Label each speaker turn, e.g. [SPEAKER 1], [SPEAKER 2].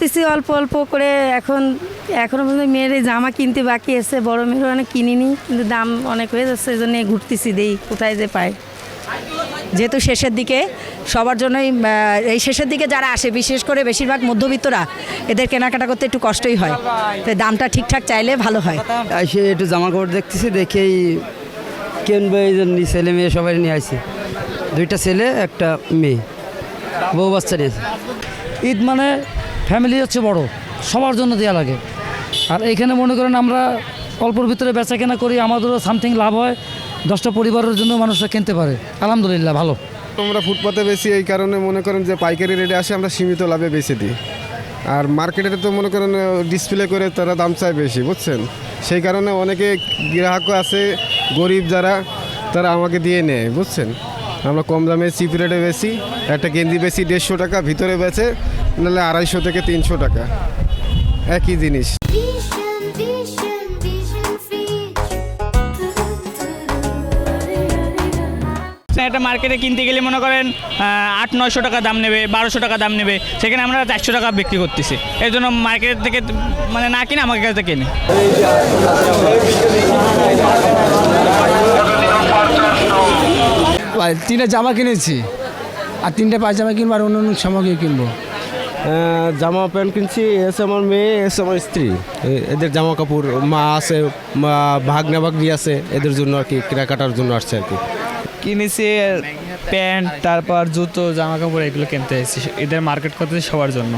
[SPEAKER 1] করতেছি অল্প অল্প করে। এখনো পর্যন্ত মেয়ের জামা কিনতে বাকি আছে, বড় মেয়ের অনেক কিনিনি, কিন্তু দাম অনেক হয়ে যাচ্ছে, এই জন্য ঘুরতেছি, দেই কোথায় যে পাই।
[SPEAKER 2] যেহেতু শেষের দিকে সবার জন্যই এই শেষের দিকে যারা আসে, বিশেষ করে বেশিরভাগ মধ্যবিত্তরা, এদের কেনাকাটা করতে একটু কষ্টই হয়, তো দামটা ঠিকঠাক চাইলে ভালো হয়।
[SPEAKER 3] এসে একটু জামা কাপড় দেখতেছি, দেখেই কিনবো, এই জন্য ছেলে মেয়ে সবাই নিয়ে আসি। 2টা ছেলে, একটা মেয়ে, বউ বাচ্চা নিয়েছে।
[SPEAKER 4] ঈদ মানে ফ্যামিলি হচ্ছে বড়, সবার জন্য দেওয়া লাগে। আর এইখানে মনে করেন আমরা অল্পর ভিতরে বেচা কেনা করি, আমাদেরও সামথিং লাভ হয়, 10টা পরিবারের জন্য মানুষরা কিনতে পারে, আলহামদুলিল্লাহ ভালো।
[SPEAKER 5] আমরা ফুটপাতে বেশি, এই কারণে মনে করেন যে পাইকারি রেটে আসে, আমরা সীমিত লাভে বেচে দিই। আর মার্কেটে তো মনে করেন ডিসপ্লে করে তারা দাম চায় বেশি, বুঝছেন। সেই কারণে অনেকে গ্রাহকও আছে, গরিব যারা, তারা আমাকে দিয়ে নেয়, বুঝছেন। আমরা কম দামে চিপ রেটে বেশি, একটা গেঞ্জি বেশি 150 টাকা, ভিতরে বেচে নাহলে 250 থেকে 300 টাকা, একই জিনিস।
[SPEAKER 6] একটা মার্কেটে কিনতে গেলে মনে করেন 800-900 টাকা দাম নেবে, 1200 টাকা দাম নেবে, সেখানে আমরা 400 টাকা বিক্রি করতেছি। এর জন্য মার্কেট থেকে মানে না কিনে আমাকে কাছে কিনে।
[SPEAKER 7] তিনটা জামা কিনেছি, আর 3টা পায়জামা কিনবো, আর অন্য সামগ্রী কিনবো।
[SPEAKER 3] জামা প্যান্ট কিনছি, এসে আমার মেয়ে, এসে আমার স্ত্রী, এদের জামা কাপড়, মা আছে, ভাগনা ভাগ্নি আছে, এদের জন্য আর কি কেনাকাটার জন্য আসছে আর কি।
[SPEAKER 8] কিনেছি প্যান্ট, তারপর জুতো, জামা কাপড়, এগুলো কিনতে এসেছি, এদের মার্কেট করতে সবার জন্য।